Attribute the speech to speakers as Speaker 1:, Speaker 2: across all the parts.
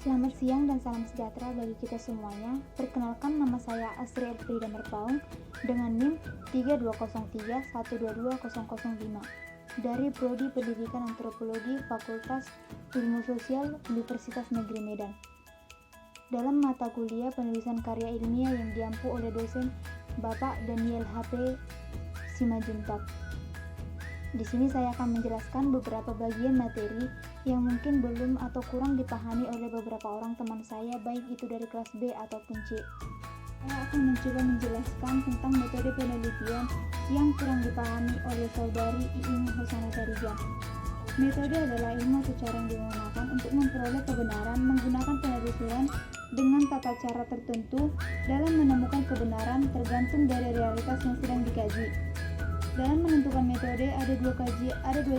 Speaker 1: Selamat siang dan salam sejahtera bagi kita semuanya. Perkenalkan, nama saya Asri Elfrida Merpaung dengan NIM 3203122005 dari Prodi Pendidikan Antropologi Fakultas Ilmu Sosial Universitas Negeri Medan. Dalam mata kuliah penulisan karya ilmiah yang diampu oleh dosen Bapak Daniel HP Simajuntak. Di sini saya akan menjelaskan beberapa bagian materi yang mungkin belum atau kurang dipahami oleh beberapa orang teman saya, baik itu dari kelas B ataupun C. Saya akan mencoba menjelaskan tentang metode penelitian yang kurang dipahami oleh saudari Iing Hosana Tarija. Metode adalah ilmu atau cara yang digunakan untuk memperoleh kebenaran menggunakan penelitian dengan tata cara tertentu dalam menemukan kebenaran tergantung dari realitas yang sedang dikaji. Dalam menentukan metode ada dua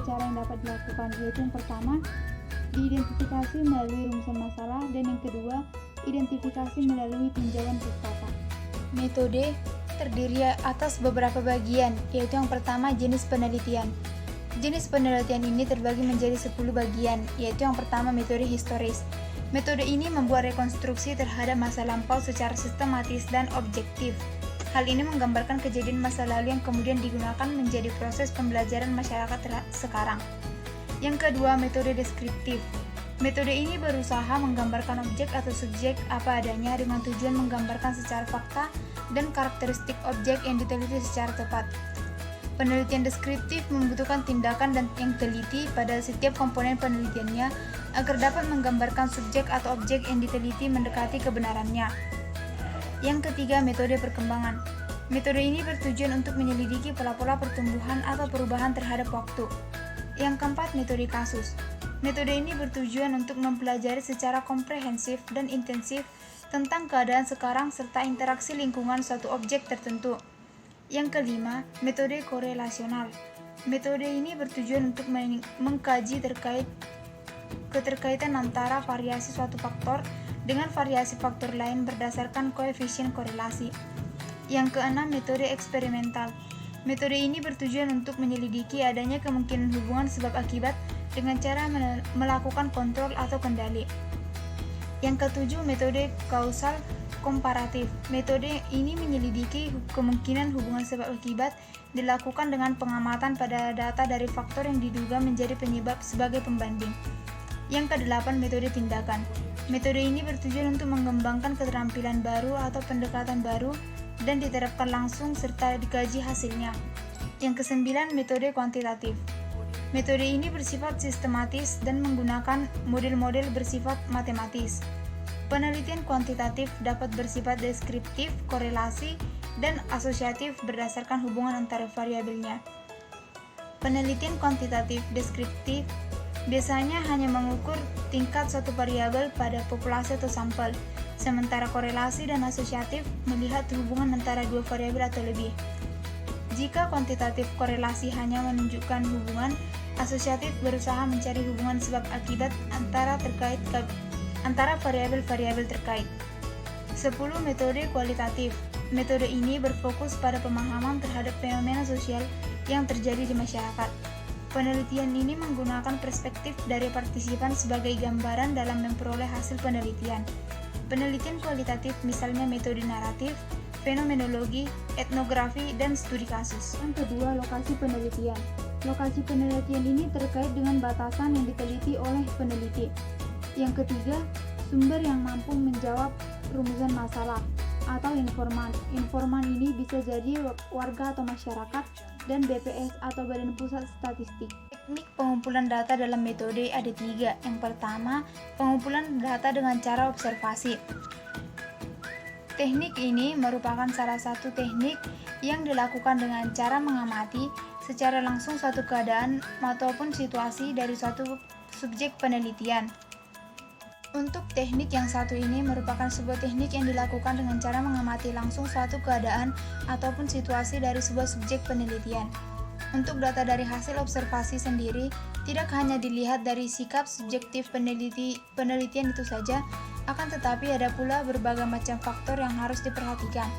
Speaker 1: cara yang dapat dilakukan, yaitu yang pertama diidentifikasi melalui rumusan masalah dan yang kedua identifikasi melalui tinjauan pustaka. Metode terdiri atas beberapa bagian, yaitu yang pertama jenis penelitian. Jenis penelitian ini terbagi menjadi 10 bagian, yaitu yang pertama metode historis. Metode ini membuat rekonstruksi terhadap masa lampau secara sistematis dan objektif. Hal ini menggambarkan kejadian masa lalu yang kemudian digunakan menjadi proses pembelajaran masyarakat sekarang. Yang kedua, metode deskriptif. Metode ini berusaha menggambarkan objek atau subjek apa adanya dengan tujuan menggambarkan secara fakta dan karakteristik objek yang diteliti secara tepat. Penelitian deskriptif membutuhkan tindakan dan yang teliti pada setiap komponen penelitiannya agar dapat menggambarkan subjek atau objek yang diteliti mendekati kebenarannya. Yang ketiga, metode perkembangan. Metode ini bertujuan untuk menyelidiki pola-pola pertumbuhan atau perubahan terhadap waktu. Yang keempat, metode kasus. Metode ini bertujuan untuk mempelajari secara komprehensif dan intensif tentang keadaan sekarang serta interaksi lingkungan suatu objek tertentu. Yang kelima, metode korelasional. Metode ini bertujuan untuk mengkaji keterkaitan antara variasi suatu faktor dengan variasi faktor lain berdasarkan koefisien korelasi. Yang keenam, metode eksperimental. Metode ini bertujuan untuk menyelidiki adanya kemungkinan hubungan sebab akibat dengan cara melakukan kontrol atau kendali. Yang ketujuh, metode kausal komparatif. Metode ini menyelidiki kemungkinan hubungan sebab akibat dilakukan dengan pengamatan pada data dari faktor yang diduga menjadi penyebab sebagai pembanding. Yang kedelapan, metode tindakan. Metode ini bertujuan untuk mengembangkan keterampilan baru atau pendekatan baru dan diterapkan langsung serta dikaji hasilnya. Yang kesembilan, metode kuantitatif. Metode ini bersifat sistematis dan menggunakan model-model bersifat matematis. Penelitian kuantitatif dapat bersifat deskriptif, korelasi, dan asosiatif berdasarkan hubungan antara variabelnya. Penelitian kuantitatif deskriptif biasanya hanya mengukur tingkat suatu variabel pada populasi atau sampel, sementara korelasi dan asosiatif melihat hubungan antara dua variabel atau lebih. Jika kuantitatif korelasi hanya menunjukkan hubungan, asosiatif berusaha mencari hubungan sebab akibat antara variabel-variabel terkait. 10. Metode kualitatif. Metode ini berfokus pada pemahaman terhadap fenomena sosial yang terjadi di masyarakat. Penelitian ini menggunakan perspektif dari partisipan sebagai gambaran dalam memperoleh hasil penelitian. Penelitian kualitatif misalnya metode naratif, fenomenologi, etnografi, dan studi kasus. Yang kedua, lokasi penelitian. Lokasi penelitian ini terkait dengan batasan yang diteliti oleh peneliti. Yang ketiga, sumber yang mampu menjawab rumusan masalah atau informan. Informan ini bisa jadi warga atau masyarakat dan BPS atau Badan Pusat Statistik. Teknik pengumpulan data dalam metode ada 3. Yang pertama, pengumpulan data dengan cara observasi. Teknik ini merupakan salah satu teknik yang dilakukan dengan cara mengamati secara langsung suatu keadaan ataupun situasi dari suatu subjek penelitian. Untuk teknik yang satu ini merupakan sebuah teknik yang dilakukan dengan cara mengamati langsung suatu keadaan ataupun situasi dari sebuah subjek penelitian. Untuk data dari hasil observasi sendiri, tidak hanya dilihat dari sikap subjektif penelitian itu saja, akan tetapi ada pula berbagai macam faktor yang harus diperhatikan.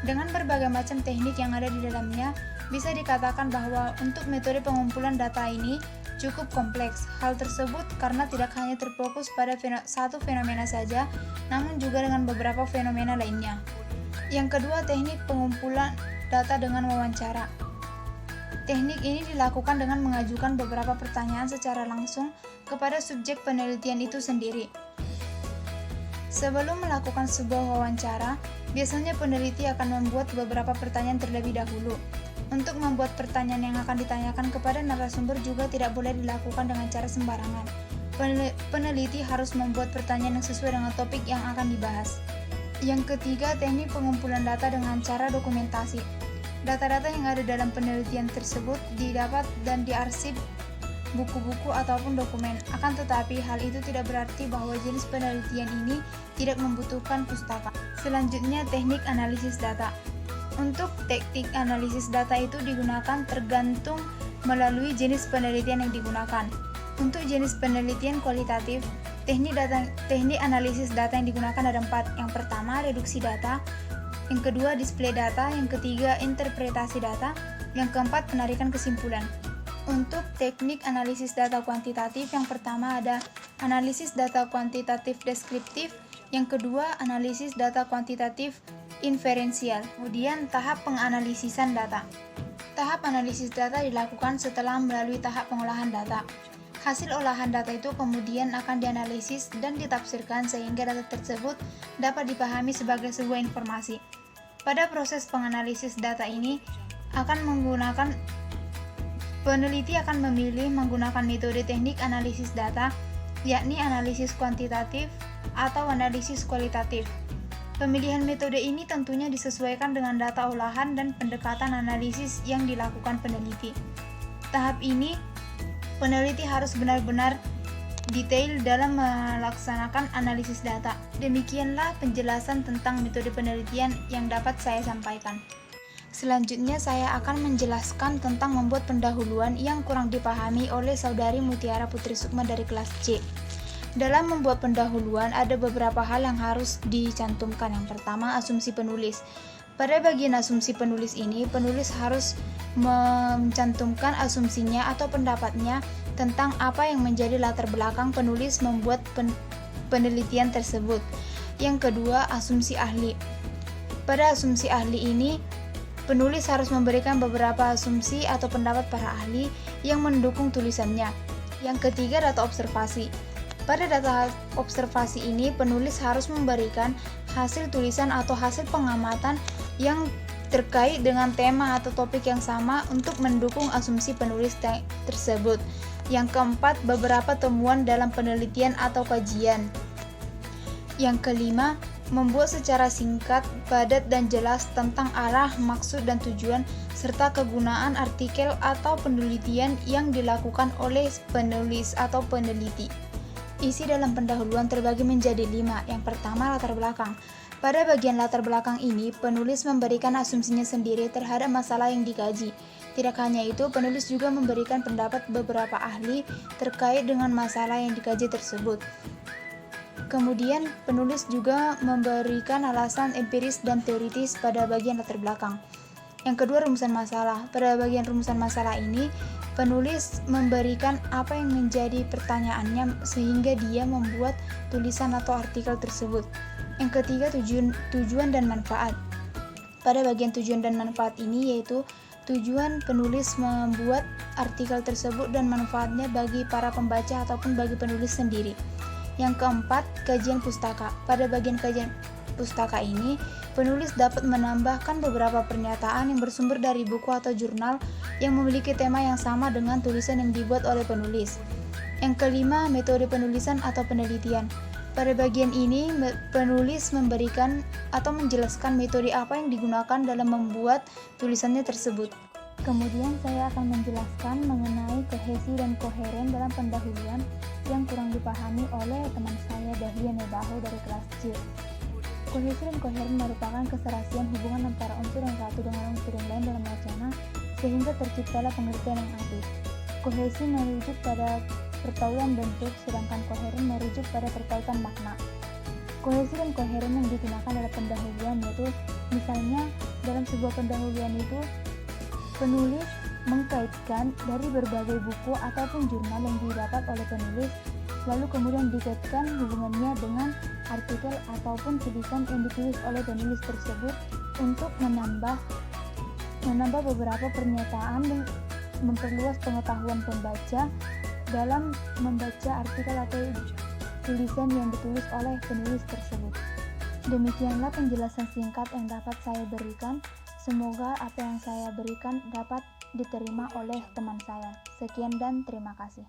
Speaker 1: Dengan berbagai macam teknik yang ada di dalamnya, bisa dikatakan bahwa untuk metode pengumpulan data ini cukup kompleks. Hal tersebut karena tidak hanya terfokus pada satu fenomena saja, namun juga dengan beberapa fenomena lainnya. Yang kedua, teknik pengumpulan data dengan wawancara. Teknik ini dilakukan dengan mengajukan beberapa pertanyaan secara langsung kepada subjek penelitian itu sendiri. Sebelum melakukan sebuah wawancara, biasanya peneliti akan membuat beberapa pertanyaan terlebih dahulu. Untuk membuat pertanyaan yang akan ditanyakan kepada narasumber juga tidak boleh dilakukan dengan cara sembarangan. Peneliti harus membuat pertanyaan yang sesuai dengan topik yang akan dibahas. Yang ketiga, teknik pengumpulan data dengan cara dokumentasi. Data-data yang ada dalam penelitian tersebut didapat dan diarsip buku-buku ataupun dokumen. Akan tetapi, hal itu tidak berarti bahwa jenis penelitian ini tidak membutuhkan pustaka. Selanjutnya, teknik analisis data. Untuk teknik analisis data itu digunakan tergantung melalui jenis penelitian yang digunakan. Untuk jenis penelitian kualitatif, teknik analisis data yang digunakan ada 4. Yang pertama, reduksi data. Yang kedua, display data. Yang ketiga, interpretasi data. Yang keempat, penarikan kesimpulan. Untuk teknik analisis data kuantitatif, yang pertama ada analisis data kuantitatif deskriptif. Yang kedua, analisis data kuantitatif inferensial. Kemudian tahap penganalisisan data. Tahap analisis data dilakukan setelah melalui tahap pengolahan data. Hasil olahan data itu kemudian akan dianalisis dan ditafsirkan sehingga data tersebut dapat dipahami sebagai sebuah informasi. Pada proses penganalisis data ini peneliti akan memilih menggunakan metode teknik analisis data, yakni analisis kuantitatif atau analisis kualitatif. Pemilihan metode ini tentunya disesuaikan dengan data olahan dan pendekatan analisis yang dilakukan peneliti. Tahap ini, peneliti harus benar-benar detail dalam melaksanakan analisis data. Demikianlah penjelasan tentang metode penelitian yang dapat saya sampaikan. Selanjutnya saya akan menjelaskan tentang membuat pendahuluan yang kurang dipahami oleh saudari Mutiara Putri Sukma dari kelas C. Dalam membuat pendahuluan ada beberapa hal yang harus dicantumkan. Yang pertama, asumsi penulis. Pada bagian asumsi penulis ini, penulis harus mencantumkan asumsinya atau pendapatnya tentang apa yang menjadi latar belakang penulis membuat penelitian tersebut. Yang kedua, asumsi ahli. Pada asumsi ahli ini, penulis harus memberikan beberapa asumsi atau pendapat para ahli yang mendukung tulisannya. Yang ketiga, data observasi. Pada data observasi ini, penulis harus memberikan hasil tulisan atau hasil pengamatan yang terkait dengan tema atau topik yang sama untuk mendukung asumsi penulis tersebut. Yang keempat, beberapa temuan dalam penelitian atau kajian. Yang kelima, membuat secara singkat, padat, dan jelas tentang arah, maksud, dan tujuan, serta kegunaan artikel atau penelitian yang dilakukan oleh penulis atau peneliti. Isi dalam pendahuluan terbagi menjadi 5. Yang pertama, latar belakang. Pada bagian latar belakang ini, penulis memberikan asumsinya sendiri terhadap masalah yang dikaji. Tidak hanya itu, penulis juga memberikan pendapat beberapa ahli terkait dengan masalah yang dikaji tersebut. Kemudian, penulis juga memberikan alasan empiris dan teoritis pada bagian latar belakang. Yang kedua, rumusan masalah. Pada bagian rumusan masalah ini, penulis memberikan apa yang menjadi pertanyaannya sehingga dia membuat tulisan atau artikel tersebut. Yang ketiga, tujuan dan manfaat. Pada bagian tujuan dan manfaat ini yaitu tujuan penulis membuat artikel tersebut dan manfaatnya bagi para pembaca ataupun bagi penulis sendiri. Yang keempat, kajian pustaka. Pada bagian kajian pustaka ini, penulis dapat menambahkan beberapa pernyataan yang bersumber dari buku atau jurnal yang memiliki tema yang sama dengan tulisan yang dibuat oleh penulis. Yang kelima, metode penulisan atau penelitian. Pada bagian ini, penulis memberikan atau menjelaskan metode apa yang digunakan dalam membuat tulisannya tersebut. Kemudian saya akan menjelaskan mengenai kohesi dan koheren dalam pendahuluan yang kurang dipahami oleh teman saya Dahlia Nebaho dari kelas C. Kohesi dan koheren merupakan keserasian hubungan antara unsur yang satu dengan unsur yang lain dalam wacana sehingga terciptalah pengertian yang aktif. Kohesi merujuk pada pertautan bentuk, sedangkan koheren merujuk pada pertautan makna. Kohesi dan koheren yang digunakan dalam pendahuluan yaitu misalnya dalam sebuah pendahuluan itu penulis mengkaitkan dari berbagai buku ataupun jurnal yang didapat oleh penulis, lalu kemudian dikaitkan hubungannya dengan artikel ataupun tulisan yang ditulis oleh penulis tersebut untuk menambah beberapa pernyataan dan memperluas pengetahuan pembaca dalam membaca artikel atau tulisan yang ditulis oleh penulis tersebut. Demikianlah penjelasan singkat yang dapat saya berikan. Semoga apa yang saya berikan dapat diterima oleh teman saya. Sekian dan terima kasih.